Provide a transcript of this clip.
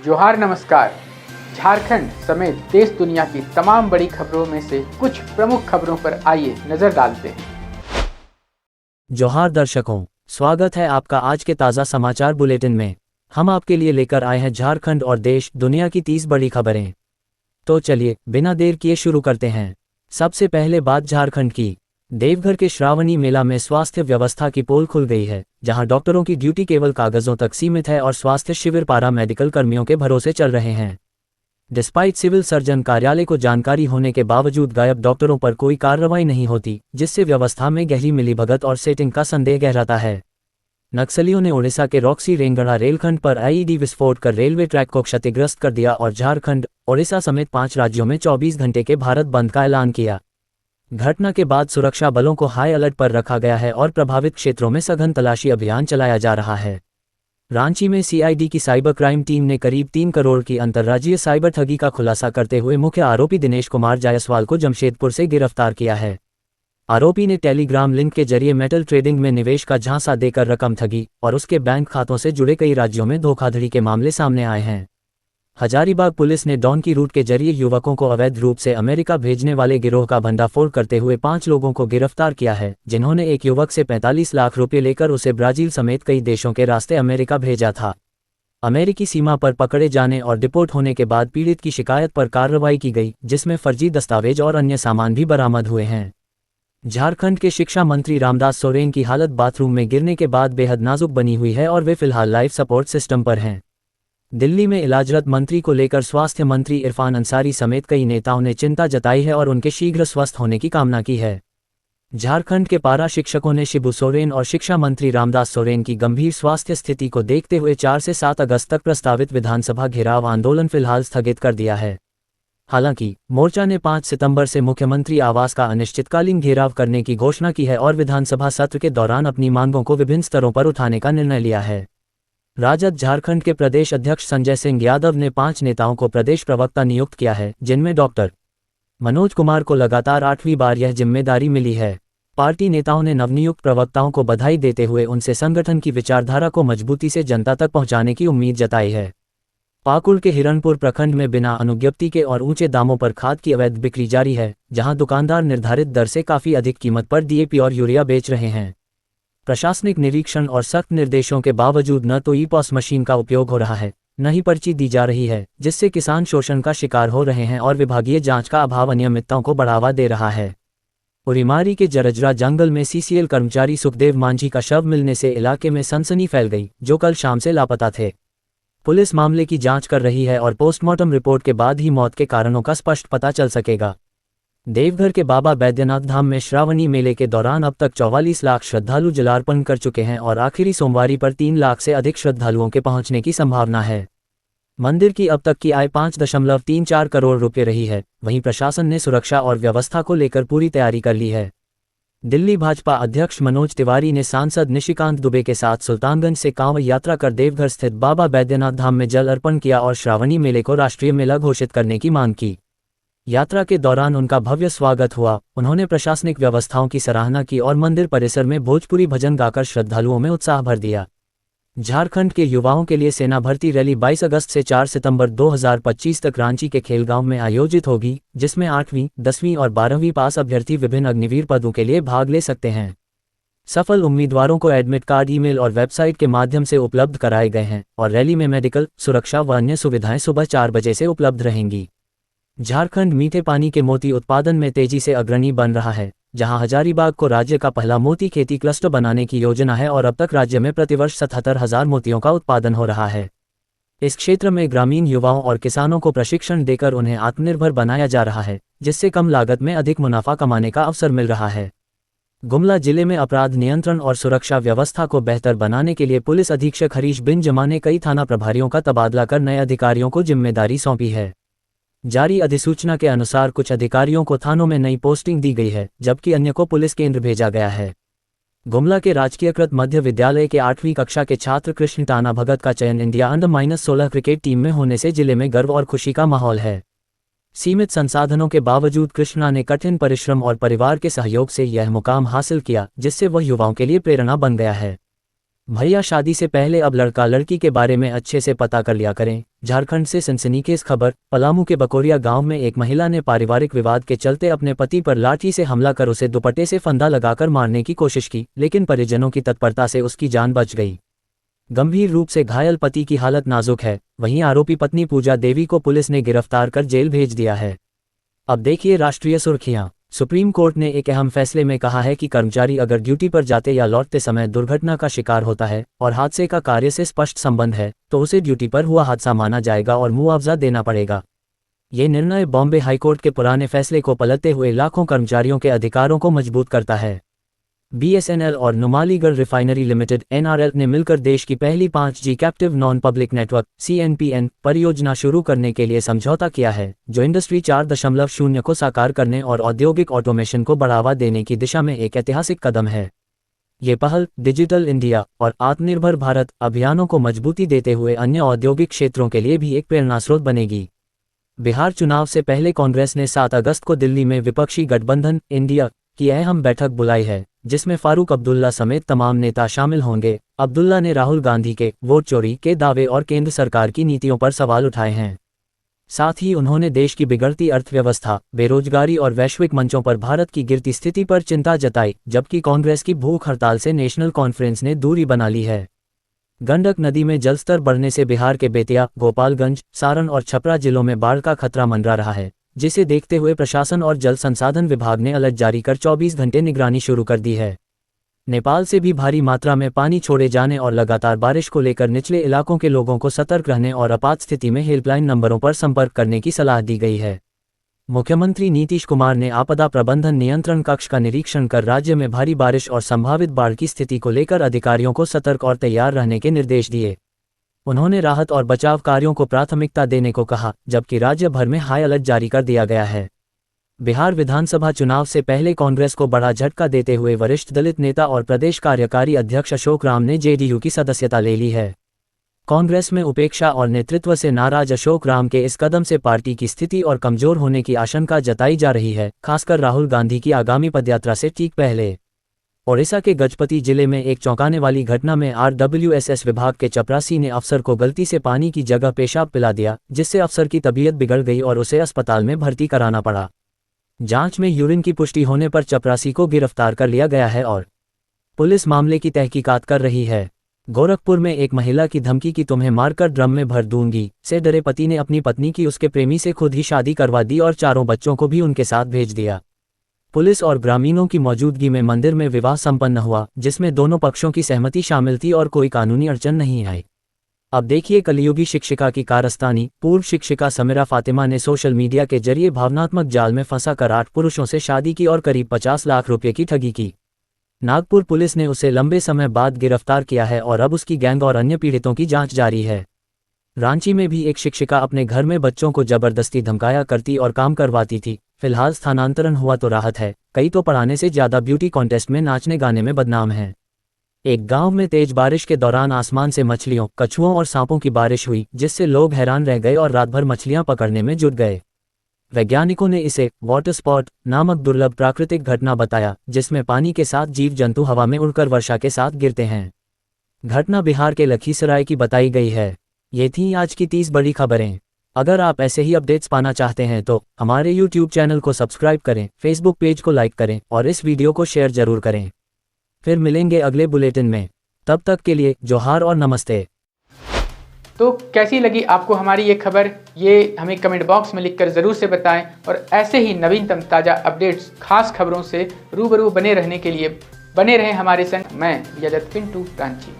जोहार नमस्कार। झारखंड समेत देश दुनिया की तमाम बड़ी खबरों में से कुछ प्रमुख खबरों पर आइए नजर डालते हैं। जोहार दर्शकों, स्वागत है आपका आज के ताज़ा समाचार बुलेटिन में। हम आपके लिए लेकर आए हैं झारखंड और देश दुनिया की 30 बड़ी खबरें। तो चलिए बिना देर किए शुरू करते हैं। सबसे पहले बात झारखंड की। देवघर के श्रावणी मेला में स्वास्थ्य व्यवस्था की पोल खुल गई है, जहां डॉक्टरों की ड्यूटी केवल कागजों तक सीमित है और स्वास्थ्य शिविर पारा मेडिकल कर्मियों के भरोसे चल रहे हैं। डिस्पाइट सिविल सर्जन कार्यालय को जानकारी होने के बावजूद गायब डॉक्टरों पर कोई कार्रवाई नहीं होती, जिससे व्यवस्था में गहरी मिलीभगत और सेटिंग का संदेह गहराता है। नक्सलियों ने ओडिशा के रॉक्सी रेंगड़ा रेलखंड पर आईईडी विस्फोट कर रेलवे ट्रैक को क्षतिग्रस्त कर दिया और झारखंड, ओडिशा समेत 5 राज्यों में 24 घंटे के भारत बंद का ऐलान किया। घटना के बाद सुरक्षा बलों को हाई अलर्ट पर रखा गया है और प्रभावित क्षेत्रों में सघन तलाशी अभियान चलाया जा रहा है। रांची में सीआईडी की साइबर क्राइम टीम ने करीब 3 करोड़ की अंतर्राज्यीय साइबर ठगी का खुलासा करते हुए मुख्य आरोपी दिनेश कुमार जायसवाल को जमशेदपुर से गिरफ्तार किया है। आरोपी ने टेलीग्राम लिंक के जरिए मेटल ट्रेडिंग में निवेश का झांसा देकर रकम ठगी और उसके बैंक खातों से जुड़े कई राज्यों में धोखाधड़ी के मामले सामने आए हैं। हजारीबाग पुलिस ने डॉन की रूट के जरिए युवकों को अवैध रूप से अमेरिका भेजने वाले गिरोह का भंडाफोड़ करते हुए 5 लोगों को गिरफ्तार किया है, जिन्होंने एक युवक से 45 लाख रुपये लेकर उसे ब्राजील समेत कई देशों के रास्ते अमेरिका भेजा था। अमेरिकी सीमा पर पकड़े जाने और डिपोर्ट होने के बाद पीड़ित की शिकायत पर कार्रवाई की गई, जिसमें फर्जी दस्तावेज और अन्य सामान भी बरामद हुए हैं। झारखंड के शिक्षा मंत्री रामदास सोरेन की हालत बाथरूम में गिरने के बाद बेहद नाजुक बनी हुई है और वे फिलहाल लाइफ सपोर्ट सिस्टम पर हैं। दिल्ली में इलाजरत मंत्री को लेकर स्वास्थ्य मंत्री इरफान अंसारी समेत कई नेताओं ने चिंता जताई है और उनके शीघ्र स्वस्थ होने की कामना की है। झारखंड के पारा शिक्षकों ने शिबू सोरेन और शिक्षा मंत्री रामदास सोरेन की गंभीर स्वास्थ्य स्थिति को देखते हुए 4 से 7 अगस्त तक प्रस्तावित विधानसभा घेराव आंदोलन फिलहाल स्थगित कर दिया है। हालांकि मोर्चा ने 5 सितंबर से मुख्यमंत्री आवास का अनिश्चितकालीन घेराव करने की घोषणा की है और विधानसभा सत्र के दौरान अपनी मांगों को विभिन्न स्तरों पर उठाने का निर्णय लिया है। राजद झारखंड के प्रदेश अध्यक्ष संजय सिंह यादव ने 5 नेताओं को प्रदेश प्रवक्ता नियुक्त किया है, जिनमें डॉक्टर मनोज कुमार को लगातार 8वीं बार यह जिम्मेदारी मिली है। पार्टी नेताओं ने नवनियुक्त प्रवक्ताओं को बधाई देते हुए उनसे संगठन की विचारधारा को मजबूती से जनता तक पहुंचाने की उम्मीद जताई है। पाकुड़ के हिरणपुर प्रखंड में बिना अनुज्ञप्ति के और ऊंचे दामों पर खाद की अवैध बिक्री जारी है, जहां दुकानदार निर्धारित दर से काफी अधिक कीमत पर डीएपी और यूरिया बेच रहे हैं। प्रशासनिक निरीक्षण और सख्त निर्देशों के बावजूद न तो ई-पॉस मशीन का उपयोग हो रहा है, न ही पर्ची दी जा रही है, जिससे किसान शोषण का शिकार हो रहे हैं और विभागीय जांच का अभाव अनियमितताओं को बढ़ावा दे रहा है। उरीमारी के जरजरा जंगल में सीसीएल कर्मचारी सुखदेव मांझी का शव मिलने से इलाके में सनसनी फैल गई, जो कल शाम से लापता थे। पुलिस मामले की जांच कर रही है और पोस्टमार्टम रिपोर्ट के बाद ही मौत के कारणों का स्पष्ट पता चल सकेगा। देवघर के बाबा बैद्यनाथ धाम में श्रावणी मेले के दौरान अब तक 44 लाख श्रद्धालु जलार्पण कर चुके हैं और आखिरी सोमवारी पर 3 लाख से अधिक श्रद्धालुओं के पहुंचने की संभावना है। मंदिर की अब तक की आय 5.34 करोड़ रुपये रही है। वहीं प्रशासन ने सुरक्षा और व्यवस्था को लेकर पूरी तैयारी कर ली है। दिल्ली भाजपा अध्यक्ष मनोज तिवारी ने सांसद निशिकांत दुबे के साथ सुल्तानगंज से कांवड़ यात्रा कर देवघर स्थित बाबा बैद्यनाथ धाम में जल अर्पण किया और श्रावणी मेले को राष्ट्रीय मेला घोषित करने की मांग की। यात्रा के दौरान उनका भव्य स्वागत हुआ। उन्होंने प्रशासनिक व्यवस्थाओं की सराहना की और मंदिर परिसर में भोजपुरी भजन गाकर श्रद्धालुओं में उत्साह भर दिया। झारखंड के युवाओं के लिए सेना भर्ती रैली 22 अगस्त से 4 सितंबर 2025 तक रांची के खेलगांव में आयोजित होगी, जिसमें 8वीं, 10वीं और 12वीं पास अभ्यर्थी विभिन्न अग्निवीर पदों के लिए भाग ले सकते हैं। सफल उम्मीदवारों को एडमिट कार्ड, ईमेल और वेबसाइट के माध्यम से उपलब्ध कराए गए हैं और रैली में मेडिकल, सुरक्षा व अन्य सुविधाएं सुबह 4 बजे से उपलब्ध रहेंगी। झारखंड मीठे पानी के मोती उत्पादन में तेजी से अग्रणी बन रहा है, जहां हजारीबाग को राज्य का पहला मोती खेती क्लस्टर बनाने की योजना है और अब तक राज्य में प्रतिवर्ष 77,000 मोतियों का उत्पादन हो रहा है। इस क्षेत्र में ग्रामीण युवाओं और किसानों को प्रशिक्षण देकर उन्हें आत्मनिर्भर बनाया जा रहा है, जिससे कम लागत में अधिक मुनाफा कमाने का अवसर मिल रहा है। गुमला जिले में अपराध नियंत्रण और सुरक्षा व्यवस्था को बेहतर बनाने के लिए पुलिस अधीक्षक हरीश बिन जमा ने कई थाना प्रभारियों का तबादला कर नए अधिकारियों को जिम्मेदारी सौंपी है। जारी अधिसूचना के अनुसार कुछ अधिकारियों को थानों में नई पोस्टिंग दी गई है, जबकि अन्य को पुलिस केंद्र भेजा गया है। गुमला के राजकीयकृत मध्य विद्यालय के 8वीं कक्षा के छात्र कृष्ण टाना भगत का चयन इंडिया अंडर-16 क्रिकेट टीम में होने से जिले में गर्व और खुशी का माहौल है। सीमित संसाधनों के बावजूद कृष्णा ने कठिन परिश्रम और परिवार के सहयोग से यह मुकाम हासिल किया, जिससे वह युवाओं के लिए प्रेरणा बन गया है। भैया शादी से पहले अब लड़का लड़की के बारे में अच्छे से पता कर लिया करें। झारखंड से सनसनीखेज खबर। पलामू के बकोरिया गांव में एक महिला ने पारिवारिक विवाद के चलते अपने पति पर लाठी से हमला कर उसे दुपट्टे से फंदा लगाकर मारने की कोशिश की, लेकिन परिजनों की तत्परता से उसकी जान बच गई। गंभीर रूप से घायल पति की हालत नाजुक है। वहीं आरोपी पत्नी पूजा देवी को पुलिस ने गिरफ्तार कर जेल भेज दिया है। अब देखिए राष्ट्रीय सुर्खियां। सुप्रीम कोर्ट ने एक अहम फैसले में कहा है कि कर्मचारी अगर ड्यूटी पर जाते या लौटते समय दुर्घटना का शिकार होता है और हादसे का कार्य से स्पष्ट संबंध है तो उसे ड्यूटी पर हुआ हादसा माना जाएगा और मुआवजा देना पड़ेगा। ये निर्णय बॉम्बे हाईकोर्ट के पुराने फैसले को पलटते हुए लाखों कर्मचारियों के अधिकारों को मजबूत करता है। BSNL और नुमालीगढ़ रिफाइनरी लिमिटेड NRL ने मिलकर देश की पहली 5G captive non public network CNPN परियोजना शुरू करने के लिए समझौता किया है, जो इंडस्ट्री 4.0 को साकार करने और औद्योगिक ऑटोमेशन को बढ़ावा देने की दिशा में एक ऐतिहासिक कदम है। ये पहल डिजिटल इंडिया और आत्मनिर्भर भारत अभियानों को मजबूती देते हुए अन्य औद्योगिक क्षेत्रों के लिए भी एक प्रेरणास्रोत बनेगी। बिहार चुनाव से पहले कांग्रेस ने 7 अगस्त को दिल्ली में विपक्षी गठबंधन इंडिया की अहम बैठक बुलाई है, जिसमें फारूक अब्दुल्ला समेत तमाम नेता शामिल होंगे। अब्दुल्ला ने राहुल गांधी के वोट चोरी के दावे और केंद्र सरकार की नीतियों पर सवाल उठाए हैं। साथ ही उन्होंने देश की बिगड़ती अर्थव्यवस्था, बेरोजगारी और वैश्विक मंचों पर भारत की गिरती स्थिति पर चिंता जताई, जबकि कांग्रेस की भूख हड़ताल से नेशनल कॉन्फ्रेंस ने दूरी बना ली है। गंडक नदी में जलस्तर बढ़ने से बिहार के बेतिया, गोपालगंज, सारण और छपरा जिलों में बाढ़ का खतरा मंडरा रहा है, जिसे देखते हुए प्रशासन और जल संसाधन विभाग ने अलर्ट जारी कर 24 घंटे निगरानी शुरू कर दी है। नेपाल से भी भारी मात्रा में पानी छोड़े जाने और लगातार बारिश को लेकर निचले इलाकों के लोगों को सतर्क रहने और आपात स्थिति में हेल्पलाइन नंबरों पर संपर्क करने की सलाह दी गई है। मुख्यमंत्री नीतीश कुमार ने आपदा प्रबंधन नियंत्रण कक्ष का निरीक्षण कर राज्य में भारी बारिश और संभावित बाढ़ की स्थिति को लेकर अधिकारियों को सतर्क और तैयार रहने के निर्देश दिए। उन्होंने राहत और बचाव कार्यों को प्राथमिकता देने को कहा, जबकि राज्य भर में हाई अलर्ट जारी कर दिया गया है। बिहार विधानसभा चुनाव से पहले कांग्रेस को बड़ा झटका देते हुए वरिष्ठ दलित नेता और प्रदेश कार्यकारी अध्यक्ष अशोक राम ने JDU की सदस्यता ले ली है। कांग्रेस में उपेक्षा और नेतृत्व से नाराज अशोक राम के इस कदम से पार्टी की स्थिति और कमजोर होने की आशंका जताई जा रही है, खासकर राहुल गांधी की आगामी पदयात्रा से ठीक पहले। ओडिशा के गजपति जिले में एक चौंकाने वाली घटना में RWSS विभाग के चपरासी ने अफसर को गलती से पानी की जगह पेशाब पिला दिया, जिससे अफसर की तबीयत बिगड़ गई और उसे अस्पताल में भर्ती कराना पड़ा। जांच में यूरिन की पुष्टि होने पर चपरासी को गिरफ्तार कर लिया गया है और पुलिस मामले की तहकीकात कर रही है। गोरखपुर में एक महिला की धमकी कि तुम्हें मारकर ड्रम में भर दूंगी से डरे पति ने अपनी पत्नी की उसके प्रेमी से खुद ही शादी करवा दी और 4 बच्चों को भी उनके साथ भेज दिया। पुलिस और ग्रामीणों की मौजूदगी में मंदिर में विवाह संपन्न हुआ, जिसमें दोनों पक्षों की सहमति शामिल थी और कोई कानूनी अड़चन नहीं आई। अब देखिए कलियुगी शिक्षिका की कारस्तानी। पूर्व शिक्षिका समीरा फातिमा ने सोशल मीडिया के जरिए भावनात्मक जाल में फंसाकर 8 पुरुषों से शादी की और करीब 50 लाख रुपये की ठगी की। नागपुर पुलिस ने उसे लंबे समय बाद गिरफ्तार किया है और अब उसकी गैंग और अन्य पीड़ितों की जांच जारी है। रांची में भी एक शिक्षिका अपने घर में बच्चों को जबरदस्ती धमकाया करती और काम करवाती थी। फिलहाल स्थानांतरण हुआ तो राहत है, कई तो पढ़ाने से ज्यादा ब्यूटी कॉन्टेस्ट में नाचने गाने में बदनाम हैं। एक गांव में तेज बारिश के दौरान आसमान से मछलियों, कछुओं और सांपों की बारिश हुई, जिससे लोग हैरान रह गए और रात भर मछलियां पकड़ने में जुट गए। वैज्ञानिकों ने इसे वाटर स्पॉट नामक दुर्लभ प्राकृतिक घटना बताया, जिसमें पानी के साथ जीव जंतु हवा में उड़कर वर्षा के साथ गिरते हैं। घटना बिहार के लखीसराय की बताई गई है। ये थी आज की 30 बड़ी खबरें। अगर आप ऐसे ही अपडेट्स पाना चाहते हैं तो हमारे YouTube चैनल को सब्सक्राइब करें, Facebook पेज को लाइक करें और इस वीडियो को शेयर जरूर करें। फिर मिलेंगे अगले बुलेटिन में, तब तक के लिए जोहार और नमस्ते। तो कैसी लगी आपको हमारी ये खबर, ये हमें कमेंट बॉक्स में लिखकर ज़रूर से बताएं और ऐसे ही नवीनतम ताज़ा अपडेट्स, खास खबरों से रूबरू बने रहने के लिए बने रहें हमारे संग। मैं यजत पिंटू रांची।